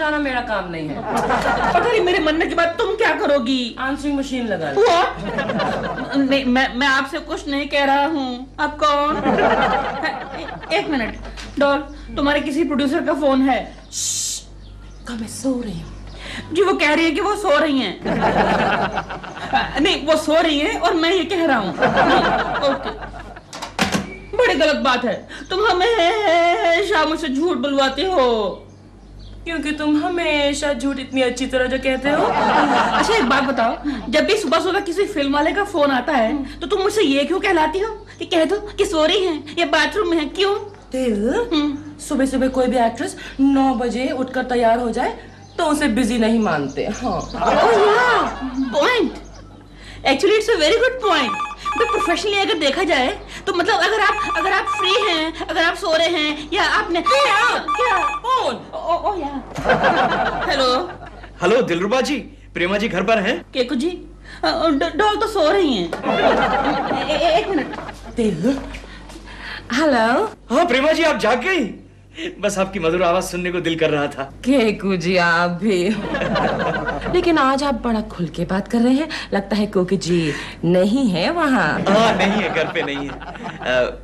समझाना मेरा काम नहीं है। पता नहीं मेरे मरने के बाद तुम क्या करोगी? आंसरिंग मशीन लगा लो। नहीं, मैं आपसे कुछ नहीं कह रहा हूँ। आप कौन? एक मिनट डॉल, तुम्हारे किसी प्रोड्यूसर का फोन है? कब मैं सो रही हूँ जी, वो कह रही है कि वो सो रही हैं। नहीं, वो सो रही हैं और मैं ये कह रहा हूँ। ओके, बड़ी गलत बात है। तुम हमेशा मुझसे झूठ बुलवाते हो। क्योंकि तुम हमेशा झूठ इतनी अच्छी तरह जो कहते हो। अच्छा एक बात बताओ, जब भी सुबह सुबह किसी फिल्म वाले का फोन आता है तो तुम मुझसे ये क्यों कहलाती हो कि कह दो कि सो रही हैं या बाथरूम में है? क्यों? सुबह सुबह कोई भी एक्ट्रेस 9 बजे उठकर तैयार हो जाए तो उसे बिजी नहीं मानते। हाँ, point. Actually it's a very good point. But professionally अगर देखा जाए तो मतलब अगर आप फ्री हैं, अगर आप सो रहे हैं या आपने क्या फोन? ओह या हेलो दिलरुबा जी, प्रेमा जी घर पर हैं? केकू जी, डॉल तो सो रही हैं। एक मिनट। दिल, हेलो। हाँ प्रेमा जी, आप जाग गई? बस आपकी मधुर आवाज सुनने को दिल कर रहा था। केकू जी आप भी। लेकिन आज आप बड़ा खुल के बात कर रहे हैं, लगता है कोकी जी नहीं है वहाँ। हाँ नहीं है, घर पे नहीं है।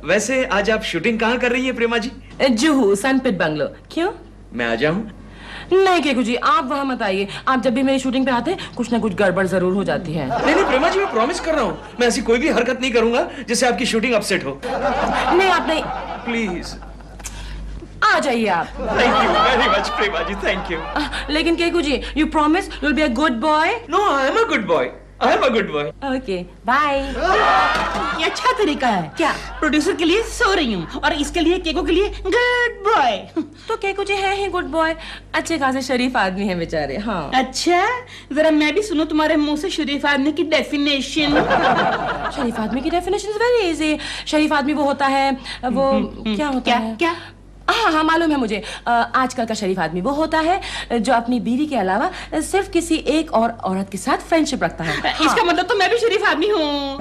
वैसे आज आप शूटिंग कहाँ कर रही है प्रेमा जी? जुहू सनपिट बंगलो। क्यों? मैं आ जाऊं? नहीं केकू जी, आप वहाँ मत आइए। आप जब भी मेरी शूटिंग पे आते हैं कुछ ना कुछ गड़बड़ जरूर हो जाती है। नहीं प्रेमा जी, मैं प्रॉमिस कर रहा हूँ, मैं ऐसी कोई भी हरकत नहीं करूंगा जिससे आपकी शूटिंग अपसेट हो। नहीं आप नहीं, प्लीज आ जाइए आप। Thank you very much Prema ji, thank you. लेकिन Keku ji, you promise you will be a good boy? No, I am a good boy, I am a good boy. Okay bye. ये अच्छा तरीका है क्या? प्रोड्यूसर के लिए सो रही हूँ और इसके लिए केको के लिए गुड बॉय। तो केकू जी है ही गुड बॉय, अच्छे खासे शरीफ आदमी है बेचारे। हाँ अच्छा, जरा मैं भी सुनो तुम्हारे मुंह से शरीफ आदमी की डेफिनेशन। शरीफ आदमी की डेफिनेशन इज वेरी इजी। शरीफ आदमी वो होता है, वो क्या होता है? क्या? हाँ मालूम है मुझे। आजकल का शरीफ आदमी वो होता है जो अपनी बीवी के अलावा सिर्फ किसी एक और औरत के साथ फ्रेंडशिप रखता है। हाँ। इसका मतलब तो मैं भी शरीफ आदमी हूँ।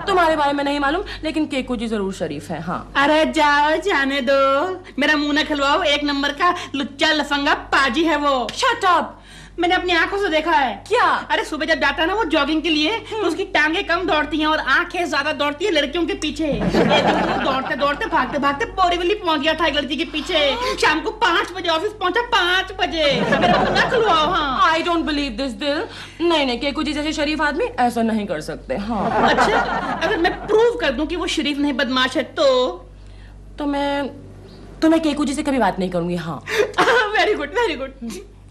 तुम्हारे बारे में नहीं मालूम, लेकिन केकू जी जरूर शरीफ है। हाँ अरे जाओ, जाने दो, मेरा मुंह न खलवाओ। एक नंबर का लुच्चा लफंगा पाजी है वो। Shut up. मैंने अपनी आंखों से देखा है। क्या? अरे सुबह जब जाता है ना वो जॉगिंग के लिए तो उसकी टांगे कम दौड़ती हैं और आंखें ज्यादा दौड़ती है लड़कियों के पीछे। एक दिन तो दौड़ते दौड़ते भागते भागते बोरीवली पहुंच गया था एक लड़की के पीछे। शाम को 5 बजे ऑफिस पहुंचा, 5 बजे। मेरा मुंह ना खुलवाओ। हाँ, आई डोंट बिलीव दिस दिल। नहीं केकू जी जैसे शरीफ आदमी ऐसा नहीं कर सकते। हाँ अच्छा, अगर मैं प्रूव कर दूं कि वो शरीफ नहीं बदमाश है तो मैं केकू जी से कभी बात नहीं करूंगी। हाँ वेरी गुड वेरी गुड।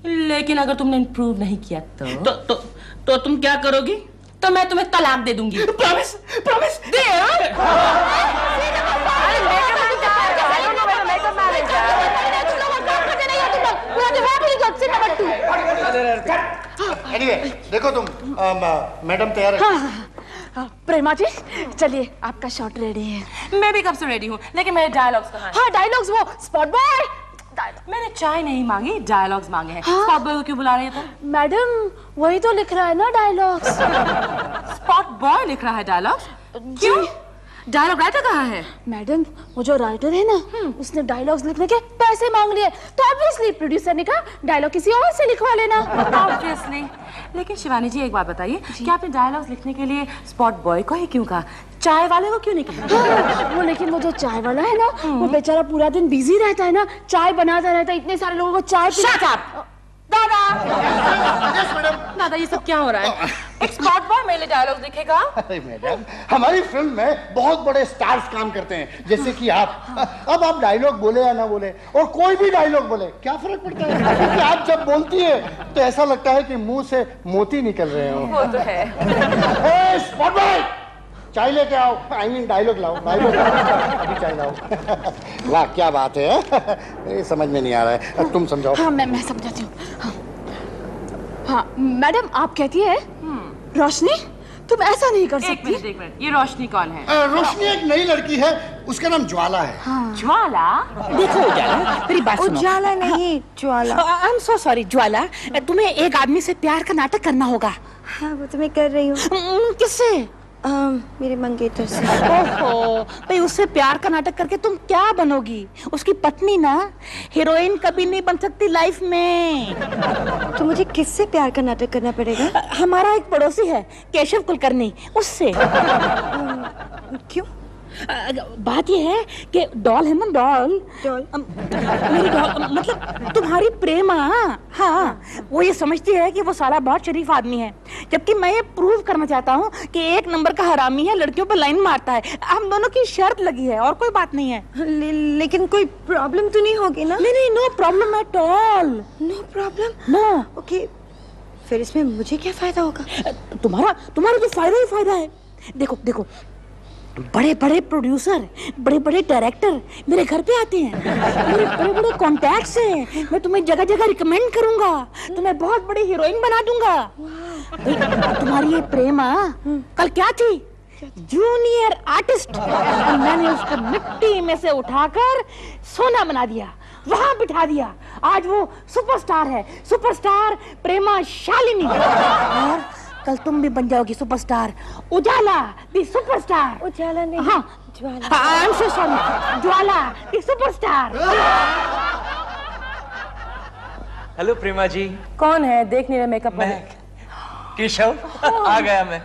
लेकिन अगर तुमने इम्प्रूव नहीं किया तो तुम क्या करोगी? तो मैं तुम्हें तलाक दे दूंगी। प्रॉमिस प्रॉमिस दे। एनीवे देखो तुम, मैडम तैयार है? हाँ, प्रेमा जी चलिए, आपका शॉट रेडी है। मैं भी कब से रेडी हूँ, लेकिन मेरे डायलॉग्स कहाँ हैं? हाँ डायलॉग्स, वो स्पॉट बॉय। मैंने चाय नहीं मांगी, डायलॉग्स मांगे हैं। हाँ? स्पॉट बॉय को क्यों बुला रही है तुम? मैडम वही तो लिख रहा है ना डायलॉग्स। स्पॉट बॉय लिख रहा है डायलॉग्स? क्यों? डायलॉग राइटर कहाँ है? मैडम वो जो राइटर है ना, उसने डायलॉग्स लिखने के पैसे मांग लिए, तो ऑब्वियसली प्रोड्यूसर ने कहा डायलॉग किसी और से लिखवा लेना। ऑब्वियसली। लेकिन शिवानी जी एक बात बताइए, क्या आपने डायलॉग्स लिखने के लिए स्पॉट बॉय को ही क्यों कहा, चाय वाले को क्यों नहीं कहा? वो लेकिन वो जो चाय वाला है ना, वो बेचारा पूरा दिन बिजी रहता है ना, चाय बनाता रहता है, इतने सारे लोगों को चाय पिलाता। दादा ये सब क्या हो रहा है? एक स्पॉट बॉय मेरे डायलॉग लिखेगा? अरे मैडम, हमारी फिल्म में बहुत बड़े स्टार्स काम करते हैं, जैसे कि आप। अब आप डायलॉग बोले या ना बोले, और कोई भी डायलॉग बोले, क्या फर्क पड़ता है? क्योंकि आप जब बोलती है तो ऐसा लगता है कि मुंह से मोती निकल रहे हो। वो तो है। स्पॉट बॉय, चाय लेके आओ। आई मीन डायलॉग लाओ, डायलॉग अभी चाय लाओ। वाह क्या बात है, ये समझ में नहीं आ रहा है, तुम समझाओ। हाँ मैं समझाती हूँ। हाँ मैडम, आप कहती है रोशनी तुम ऐसा नहीं कर सकती। एक मिनट, ये रोशनी कौन है? रोशनी एक नई लड़की है, उसका नाम ज्वाला है। हाँ। ज्वाला? देखो उजाला, मेरी बात सुनो। उजाला नहीं, ज्वाला। आई एम सो सॉरी ज्वाला, तुम्हें एक आदमी से प्यार का नाटक करना होगा। हाँ वो तो मैं कर रही हूँ। किससे? मेरे मंगेतर से। ओहो, भाई उससे प्यार का नाटक करके तुम क्या बनोगी? उसकी पत्नी ना, हीरोइन कभी नहीं बन सकती लाइफ में। तो मुझे किससे प्यार का नाटक करना पड़ेगा? हमारा एक पड़ोसी है केशव कुलकर्णी, उससे। क्यों? बात ये है कि डॉल है ना, डॉल मेरी डॉल मतलब तुम्हारी प्रेमा, हाँ, वो ये समझती है कि वो साला बहुत शरीफ आदमी है, जबकि मैं ये प्रूव करना चाहता हूँ कि एक नंबर का हरामी है, लड़कियों पर लाइन मारता है। हम दोनों की शर्त लगी है और कोई बात नहीं है। लेकिन कोई प्रॉब्लम तो नहीं होगी ना? नहीं, no problem at all. No problem? No. Okay, फिर इसमें मुझे क्या फायदा होगा? तुम्हारा तो फायदा ही फायदा है। देखो बड़े बड़े प्रोड्यूसर, बड़े बड़े डायरेक्टर मेरे घर पे आते हैं, मेरे बड़े बड़े कॉन्टैक्ट्स हैं, मैं तुम्हें जगह जगह रिकमेंड करूंगा, तुम्हें बहुत बड़ी हीरोइन बना दूंगा। तुम्हारी ये प्रेमा कल क्या थी? जूनियर आर्टिस्ट, और मैंने उसको मिट्टी में से उठाकर सोना बना दिया, वहां बिठा दिया। आज वो सुपरस्टार है, सुपरस्टार प्रेमा शालिनी। और कल तुम भी बन जाओगी सुपरस्टार, उजाला दी सुपरस्टार। उजाला नहीं, हाँ, Jwala. I am so sorry, Jwala दी सुपरस्टार। हेलो प्रेमा जी। कौन है? देख नहीं रहे मेकअप मैं वाले। केशव आ गया मैं।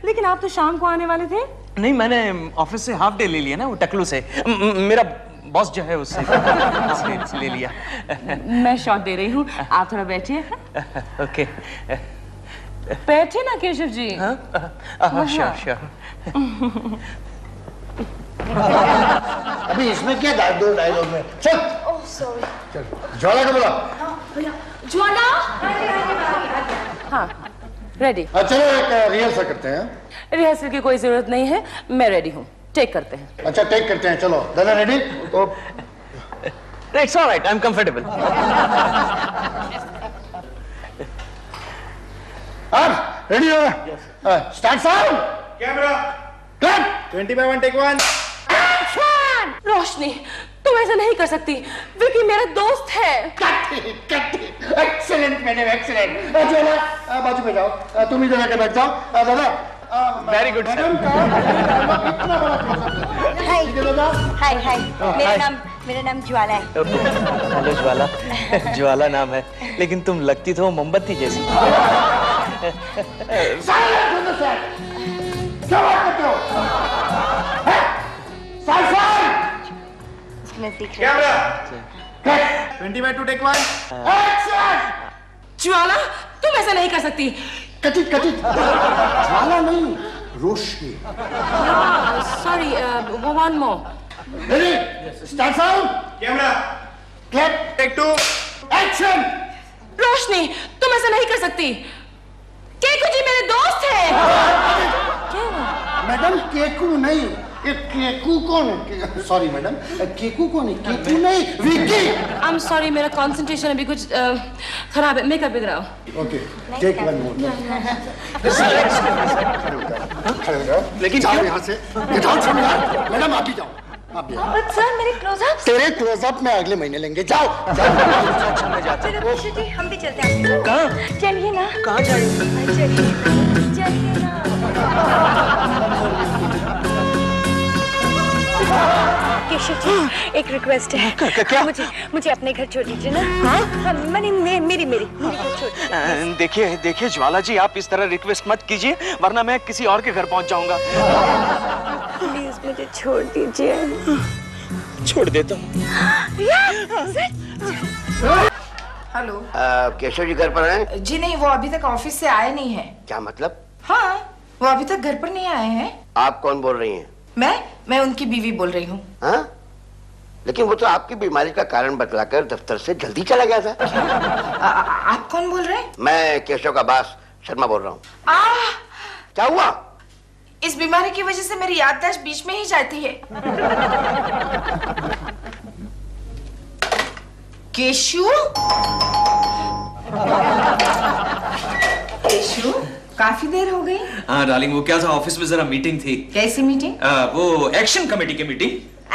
लेकिन आप तो शाम को आने वाले थे। नहीं, मैंने ऑफिस से हाफ डे ले लिया ना, वो टकलू से। मेरा बॉस जो है उससे हाफ डे ले लिया। मैं शॉट दे रही हूँ, आप थोड़ा बैठिए। ओके। बैठे ना केशव जी। श्योर। अभी इसमें क्या दो डायलॉग में? चल। सॉरी। चल, ज्वाला का बोला। ज्वाला। हाँ, रेडी। चलो एक रिहर्सल करते हैं। रिहर्सल की कोई जरूरत नहीं है, मैं रेडी हूँ, टेक करते हैं। अच्छा, टेक करते हैं, चलो। दादा रेडी? तो it's alright, I am comfortable. आप रेडी हो? Start sound. Camera cut. 20/1 take 1। Roshni, तुम ऐसा नहीं कर सकती, विकी मेरा दोस्त है। Cut. Excellent madam, excellent. Jwala बाजू में जाओ, तुम इधर आके बैठ जाओ। दादा वेरी गुड मैडम का इतना बड़ा क्लोजअप। हाय दादा। हाय, मेरा नाम ज्वाला है। हेलो ज्वाला। ज्वाला नाम है, लेकिन तुम लगती तो मोमबत्ती जैसी। क्या बात करते हो? Camera 20/2 take 1। ज्वाला, तुम ऐसा नहीं कर सकती। कटित ज्वाला नहीं, Roshni. Sorry, one more. Ready? Start sound. Camera clap. Take 2। Action. Roshni, तुम ऐसा नहीं कर सकती, केकू जी मेरे दोस्त है। मैडम केकू नहीं, ये केकू कौन है? सॉरी मैडम, केकू कौन है? केकू नहीं, विकी। आई एम सॉरी, मेरा कंसंट्रेशन अभी कुछ खराब है, मेकअप बिगड़ाओ। Okay, take one more. लेकिन जाओ यहाँ से, get out from here. Madam आप भी जाओ, आप भी आओ। बट सर, मेरे क्लोजअप। तेरे क्लोजअप में अगले महीने लेंगे, जाओ। चलो जी, हम भी चलते हैं। कहाँ? चलिए ना। कहाँ जाएंगे? चलिए ना। केशव जी, एक रिक्वेस्ट है। क्या? मुझे अपने घर छोड़ दीजिए ना। हाँ? मेरी घर छोड़। देखिए ज्वाला जी, आप इस तरह रिक्वेस्ट मत कीजिए, वरना मैं किसी और के घर पहुंच जाऊंगा। प्लीज मुझे छोड़ दीजिए। छोड़ देता हूँ। हेलो। केशव जी घर पर हैं? जी नहीं, वो अभी तक ऑफिस से आए नहीं हैं। क्या मतलब? हाँ, वो अभी तक घर पर नहीं आए हैं। आप कौन बोल रही हैं? मैं उनकी बीवी बोल रही हूँ। हाँ? लेकिन वो तो आपकी बीमारी का कारण बतलाकर दफ्तर से जल्दी चला गया था। आप कौन बोल रहे हैं? मैं केशव का बॉस शर्मा बोल रहा हूँ। क्या हुआ? इस बीमारी की वजह से मेरी याददाश्त बीच में ही जाती है। केशु, काफी देर हो गई। हाँ डार्लिंग, वो क्या था, ऑफिस में जरा मीटिंग थी। कैसी मीटिंग? वो एक्शन कमेटी की मीटिंग।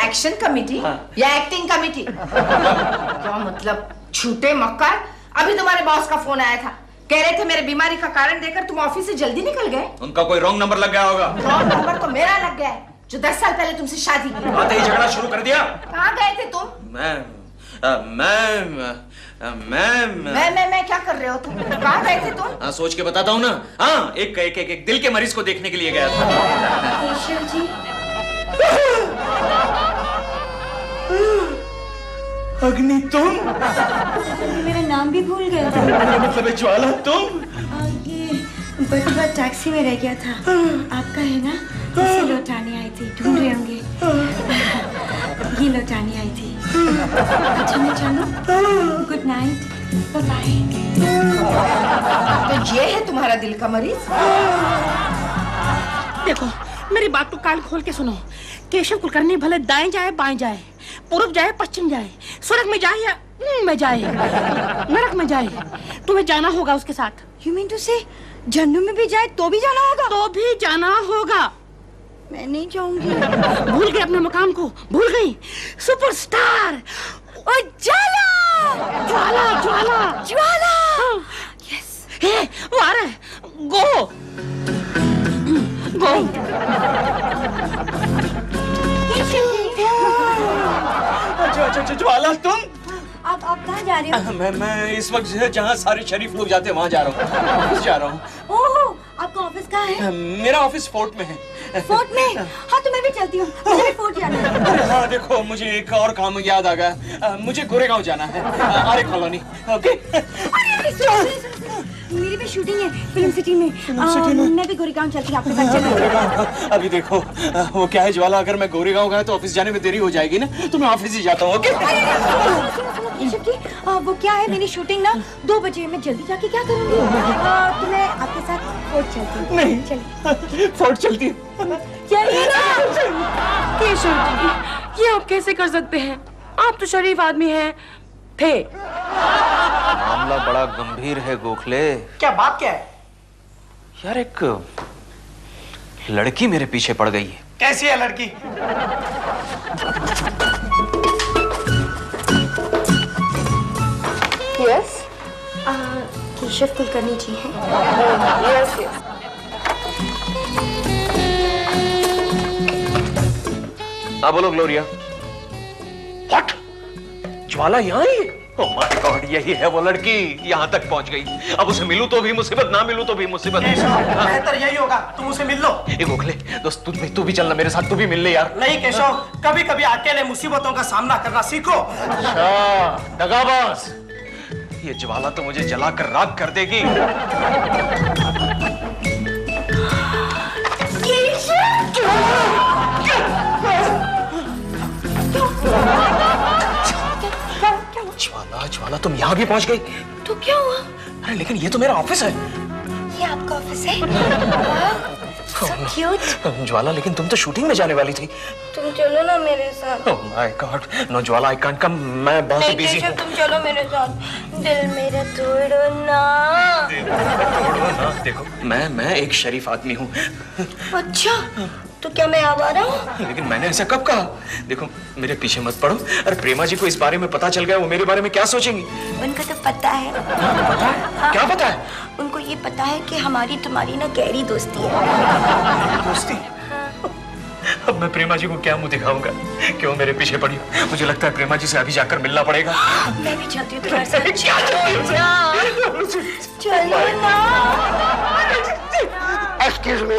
Action committee? हाँ। या एक्टिंग कमेटी? क्या मतलब, झूठे मक्कार। अभी तुम्हारे बॉस का फोन आया था, कह रहे थे मेरे बीमारी का कारण देकर तुम ऑफिस से जल्दी निकल गए। उनका कोई रॉन्ग नंबर लग गया होगा। रॉन्ग नंबर तो मेरा लग गया है, जो 10 साल पहले तुमसे शादी की। आते ही झगड़ा शुरू कर दिया। कहाँ गए थे तुम? मैं क्या कर रहे हो तुम? कहाँ गए थे तुम? हाँ, सोच के बताता हूँ ना। हाँ, एक दिल के मरीज को देखने के लिए गया था। केशव जी, अग्नि तुम? मेरा नाम भी भूल गए। मतलब ज्वाला तुम? ये बटुआ टैक्सी में रह गया था, आपका है ना? इसे लौटाने आई थी, ढूंढ रहे होंगे। ये लौटाने आई थी। अच्छा मैं चलूं? Good night, bye bye. तो ये है तुम्हारा दिल का मरीज? देखो, मेरी बात को कान खोल के सुनो। केशव कुलकर्णी भले दाएं जाए बाएं जाए, पूर्व जाए पश्चिम जाए, स्वर्ग में जाए या में जाए, नरक में जाए, तुम्हें जाना होगा उसके साथ। You mean to say, Jannu में भी जाए तो भी जाना होगा? तो भी जाना होगा। मैं नहीं जाऊंगी। भूल गई अपने मकाम को, भूल गई। सुपरस्टार उजाला, ज्वाला ज्वाला ज्वाला। यस, हे वो आ रहा है। गो गो। अच्छा, ज्वाला तुम? आप कहाँ जा रहे हो? मैं इस वक्त जहाँ सारे शरीफ लोग जाते हैं वहाँ जा रहा हूँ। ऑफिस जा रहा हूँ। ओह, आपका ऑफिस कहाँ है? मेरा ऑफिस फोर्ट में है। फोर्ट में? हाँ, तो मैं भी चलती हूँ, मुझे भी फोर्ट जाना है। अरे हाँ, देखो मुझे एक और काम याद आ गया। मुझे गोरेगांव जाना है, आर्य कॉलोनी। ओके? मेरी भी शूटिंग है फिल्म सिटी में। मैं भी गोरेगांव चलती हूँ, आपके साथ चलूँ? अभी देखो, वो क्या है ज्वाला, अगर मैं गोरेगांव गया तो ऑफिस जाने में देरी हो जाएगी ना, तो मैं ऑफिस ही जाता हूँ। ओके? केशव जी, वो क्या है, मेरी शूटिंग ना 2 बजे, मैं जल्दी जाके क्या करूँगी? तो मैं आपके साथ फोर्ट चलती हूँ। नहीं, चलिए। फोर्ट चलती है। चलिए ना। केशव जी, ये आप कैसे कर सकते हैं? आप तो शरीफ आदमी हैं थे। मामला बड़ा गंभीर है गोखले। क्या बात क्या है? यार, एक लड़की मेरे पीछे पड़ गई है। कैसी है लड़की? यस, केशव कुलकर्णी जी हैं। Yes yes. हाँ बोलो ग्लोरिया। व्हाट? ज्वाला यहाँ ही? ओह माय गॉड, यही है वो लड़की, यहाँ तक पहुँच गई। अब उसे मिलूं तो भी मुसीबत, ना मिलूं तो भी मुसीबत। बेहतर यही होगा तुम उसे मिल लो। ए गोखले दोस्त, तू भी चलना मेरे साथ, तू भी मिल ले यार। नहीं केशव, कभी कभी अकेले मुसीबतों का सामना करना सीखो। अच्छा दगाबाज, ये ज्वाला तो मुझे जलाकर राख कर देगी। ज्वाला तुम यहाँ भी पहुँच गई? तो क्या हुआ? अरे लेकिन ये तो मेरा ऑफिस है। ये आपका ऑफिस है? So cute। ज्वाला, लेकिन तुम तो शूटिंग में जाने वाली थी। तुम चलो ना मेरे साथ। Oh my God, no Jwala, I can't come, मैं बहुत ही बिजी हूँ। तुम चलो मेरे साथ, दिल मेरा तोड़ो ना। देखो मैं एक शरीफ आदमी हूँ। अच्छा, तो क्या मैं आवारा हूँ? लेकिन मैंने ऐसा कब कहा? देखो मेरे पीछे मत पड़ो। अरे प्रेमा जी को इस बारे में पता चल गया, वो मेरे बारे में क्या सोचेंगी? उनको तो पता है। पता है? हाँ। क्या पता है? उनको ये पता है कि हमारी तुम्हारी ना गहरी दोस्ती है। दोस्ती? अब मैं प्रेमा जी को क्या मुंह दिखाऊंगा? क्यों मेरे पीछे पड़ी? मुझे लगता है प्रेमा जी से अभी जाकर मिलना पड़ेगा। मैं भी चाहती हूँ तुम्हारे साथ। क्या चलो ना। एक्सक्यूज मी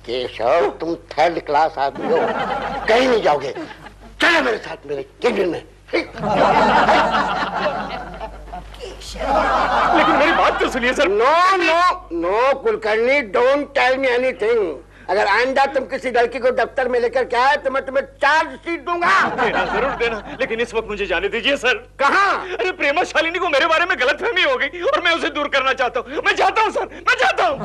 केशव, तुम 3rd क्लास आदमी हो, कहीं नहीं जाओगे। चलो मेरे साथ मेरे केबिन में। लेकिन मेरी बात तो सुनिए sir. No no no Kulkarni, don't tell me anything. अगर आइंदा तुम किसी लड़की को दफ्तर में लेकर के आए तो मैं तुम्हें चार्जशीट दूंगा। देना, जरूर देना, लेकिन इस वक्त मुझे जाने दीजिए सर। कहाँ? अरे प्रेमा शालिनी को मेरे बारे में गलतफहमी हो गई और मैं उसे दूर करना चाहता हूँ। मैं जाता हूँ सर, मैं जाता हूँ।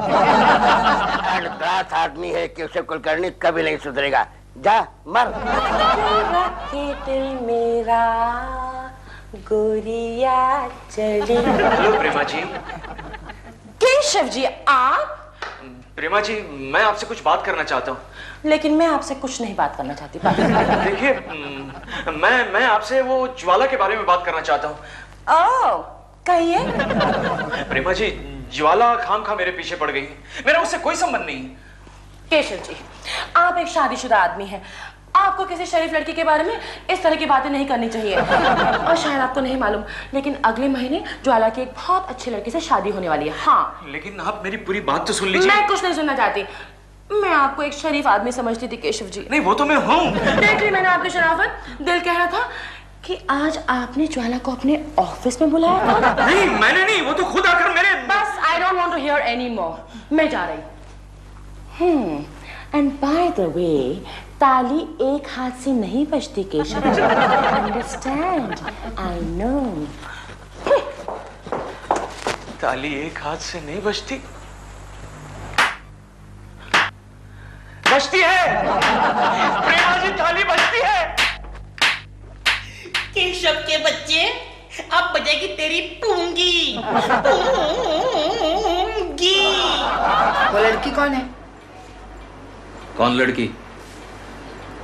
क्लास आदमी है कि उसे कुलकर्णी कभी नहीं सुधरेगा। जा मर। दिल मेरा गोरिया चली। हेलो प्रेमा जी। केशव जी, आप? प्रेमा जी, मैं आपसे कुछ बात करना चाहता हूँ। लेकिन मैं आपसे कुछ नहीं बात करना चाहती। देखिए, मैं आपसे वो ज्वाला के बारे में बात करना चाहता हूँ। ओह, कहिए। प्रेमा जी, ज्वाला खामखा मेरे पीछे पड़ गई। मेरा उससे कोई संबंध नहीं। केशव जी, आप एक शादीशुदा आदमी हैं। आपको किसी शरीफ लड़की के बारे में इस तरह की बातें नहीं करनी चाहिए। और शायद आपको नहीं मालूम, लेकिन अगले महीने ज्वाला की एक बहुत अच्छी लड़की से शादी होने वाली है। हाँ, लेकिन आप मेरी पूरी बात तो सुन लीजिए। मैं कुछ नहीं सुनना चाहती। मैं आपको एक शरीफ आदमी समझती थी केशव जी। नहीं, वो तो मैं हूँ। देख ली मैंने आपकी शराफत। दिल कह रहा था कि आज आपने ज्वाला को अपने ऑफिस में बुलाया था। नहीं, मैंने नहीं, वो तो खुद आकर मेरे। बस I don't want to hear any more. मैं जा रही हूँ। एंड बाय द वे, ताली एक हाथ से नहीं बजती Keshav ji. Understand? I know. ताली एक हाथ से नहीं बजती। बजती है प्रेमा जी, ताली बजती है। केशव के बच्चे, अब बजेगी तेरी पूंगी। पूंगी। वो लड़की कौन है? कौन लड़की?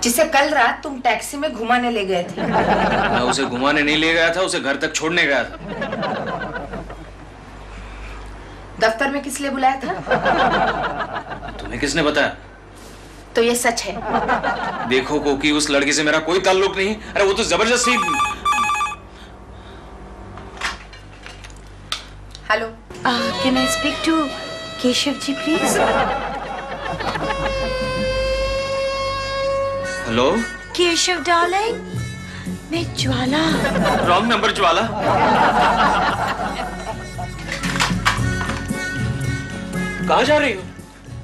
जिसे कल रात तुम टैक्सी में घुमाने ले गए थे। मैं उसे घुमाने नहीं ले गया था, उसे घर तक छोड़ने गया था। दफ्तर में किस लिए बुलाया था? तुम्हें किसने बताया? तो ये सच है? देखो कोकी, उस लड़की से मेरा कोई ताल्लुक नहीं। अरे वो तो जबरदस्ती। Hello, can I speak to Keshav ji please? Hello Keshav darling, मैं ज्वाला। रॉन्ग नंबर ज्वाला। कहाँ जा रही हो?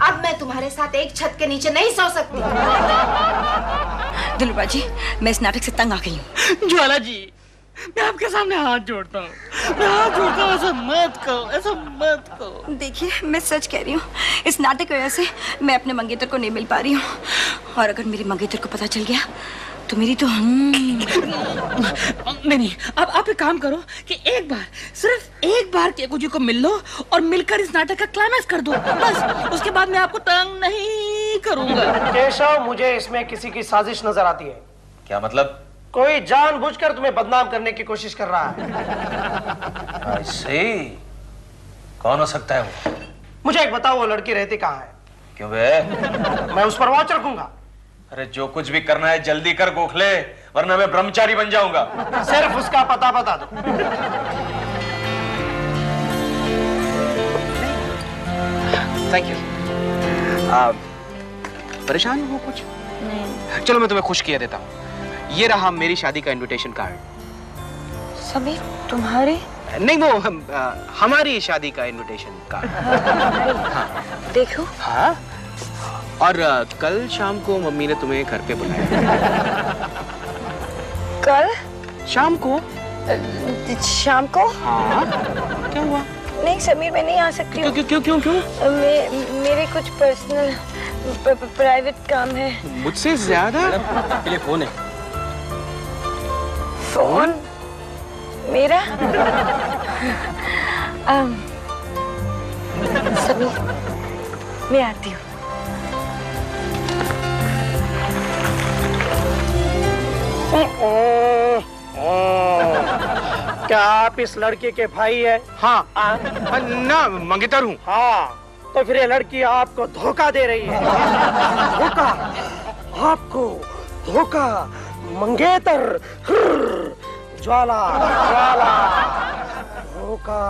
अब मैं तुम्हारे साथ एक छत के नीचे नहीं सो सकती। दिलरुबा जी, मैं इस नाटक से तंग आ गई हूँ। ज्वाला जी, मैं आपके सामने हाथ जोड़ता हूँ। मैं हाथ जोड़ता हूँ, ऐसा मत करो, ऐसा मत करो। देखिए, मैं सच कह रही हूँ, इस नाटक की वजह से मैं अपने मंगेतर को नहीं मिल पा रही हूँ। और अगर मेरे मंगेतर को पता चल गया तो मेरी तो नहीं, अब आप एक काम करो कि एक बार, सिर्फ एक बार केकू जी को मिल लो और मिलकर इस नाटक का क्लाइमैक्स कर दो। बस उसके बाद मैं आपको तंग नहीं करूंगा। केशव, मुझे इसमें किसी की साजिश नजर आती है। क्या मतलब? कोई जानबूझकर तुम्हें बदनाम करने की कोशिश कर रहा है। ऐसे कौन हो सकता है वो? मुझे एक बताओ, वो लड़की रहती कहाँ है? क्यों बे? मैं उस पर वॉच रखूंगा। अरे जो कुछ भी करना है जल्दी कर गोखले, वरना मैं ब्रह्मचारी बन जाऊंगा। सिर्फ उसका पता बता दो। Thank you. परेशान हो कुछ? नहीं। चलो मैं तुम्हें खुश किया देता हूँ। ये रहा मेरी शादी का इनविटेशन कार्ड। समीर, तुम्हारे? नहीं, वो हमारी शादी का इनविटेशन कार्ड। हाँ। देखो। हाँ। और कल शाम को मम्मी ने तुम्हें घर पे बुलाया। कल शाम को? शाम को? हाँ। क्या हुआ? नहीं समीर, मैं नहीं आ सकती हूँ। क्यों क्यों क्यों क्यों? मेरे कुछ पर्सनल प्राइवेट काम है। मुझसे ज्यादा? पहले फोन है। फोन? मेरा? समीर, मैं आती हूँ। क्या आप इस लड़के के भाई है? हाँ। ना, मंगेतर हूँ। हाँ, तो फिर ये लड़की आपको धोखा दे रही है। धोखा? आपको धोखा? मंगेतर, ज्वाला, ज्वाला, धोखा।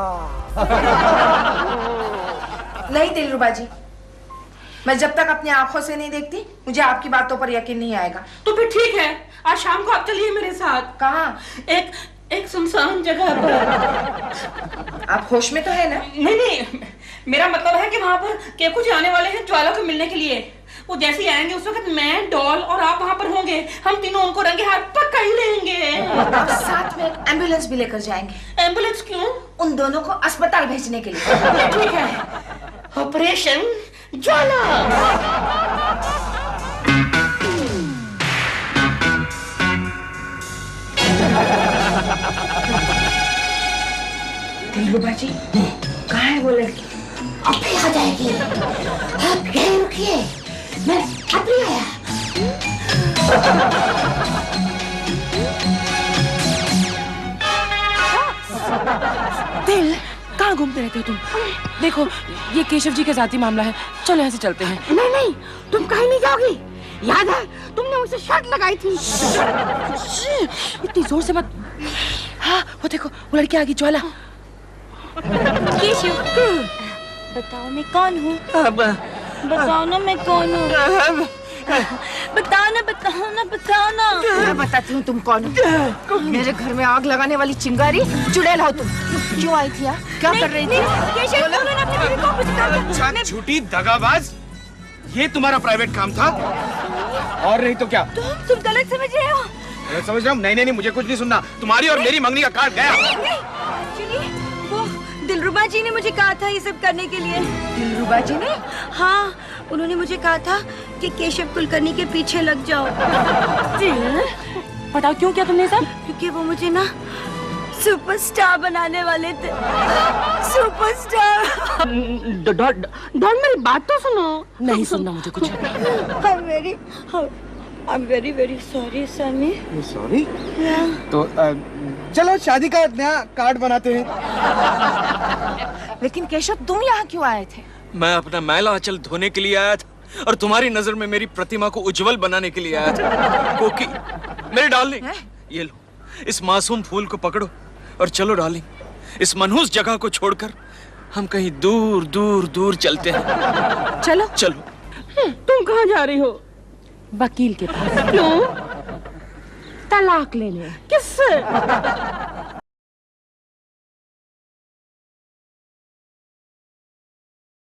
नहीं दिलरुबा जी, मैं जब तक अपनी आंखों से नहीं देखती, मुझे आपकी बातों पर यकीन नहीं आएगा। तो फिर ठीक है, आज शाम को आप चलिए मेरे साथ। कहाँ? एक सुनसान जगह पर। आप होश में तो है ना? नहीं, मेरा मतलब है कि वहाँ पर केकू जी आने वाले हैं ज्वाला को मिलने के लिए। वो जैसे ही आएंगे उस वक्त मैं, डॉल और आप वहाँ पर होंगे। हम तीनों उनको रंगे हाथ पक्का ही लेंगे। और साथ में एक एम्बुलेंस भी लेकर जाएंगे। एम्बुलेंस क्यों? उन दोनों को अस्पताल भेजने के लिए। ठीक है, ऑपरेशन ज्वाला। दिलरुबा जी, कहाँ है वो लड़की? अभी आ जाएगी। आप यहीं रुकिए, मैं अभी आया। कहाँ घूमते रहते हो तुम? देखो ये केशव जी का जाती मामला है, चलो यहाँ से चलते हैं। नहीं नहीं, तुम कहीं नहीं जाओगी। याद है तुमने मुझसे शर्त लगाई थी। इतनी जोर से मत। हाँ वो देखो, वो लड़की आ गई, ज्वाला। केशव, बताओ मैं कौन हूँ? बताओ ना मैं कौन हूँ? बताओ ना, बताओ ना, बताओ ना। मैं बताती हूँ तुम कौन हो। मेरे घर में आग लगाने वाली चिंगारी चुड़ैल हो तुम। क्यों आई थी? क्या कर रही थी? केशव, बोलो ना अपने बीवी को कुछ कर। झूठी दगाबाज, ये तुम्हारा प्राइवेट काम था और नहीं तो क्या? तुम गलत समझ रहे हो। मैं समझ रहा हूँ। नहीं नहीं नहीं, मुझे कुछ नहीं सुनना। तुम्हारी और मेरी मंगनी का कार्ड गया। एक्चुअली वो दिलरुबा जी ने मुझे कहा था ये सब करने के लिए। दिलरुबा जी ने? हाँ, उन्होंने मुझे कहा था कि केशव कुलकर्णी के पीछे लग जाओ। बताओ क्यों किया तुमने सब? क्योंकि वो मुझे ना सुपरस्टार बनाने वाले थे। सुपरस्टार। डॉन मेरी बात तो सुनो। नहीं सुनना मुझे कुछ। I'm very very sorry Sunny. Sorry? तो चलो शादी का नया कार्ड बनाते हैं। लेकिन केशव तुम यहाँ क्यों आए थे? मैं अपना मैला आंचल धोने के लिए आया था और तुम्हारी नजर में मेरी प्रतिमा को उज्जवल बनाने के लिए आया था। कोकी, मेरे डार्लिंग, ये लो, इस मासूम फूल को पकड़ो और चलो डार्लिंग, इस मनहूस जगह को छोड़कर हम कहीं दूर दूर दूर चलते हैं। चलो चलो। तुम कहाँ जा रही हो? वकील के पास। क्यों? तलाक लेने। किससे?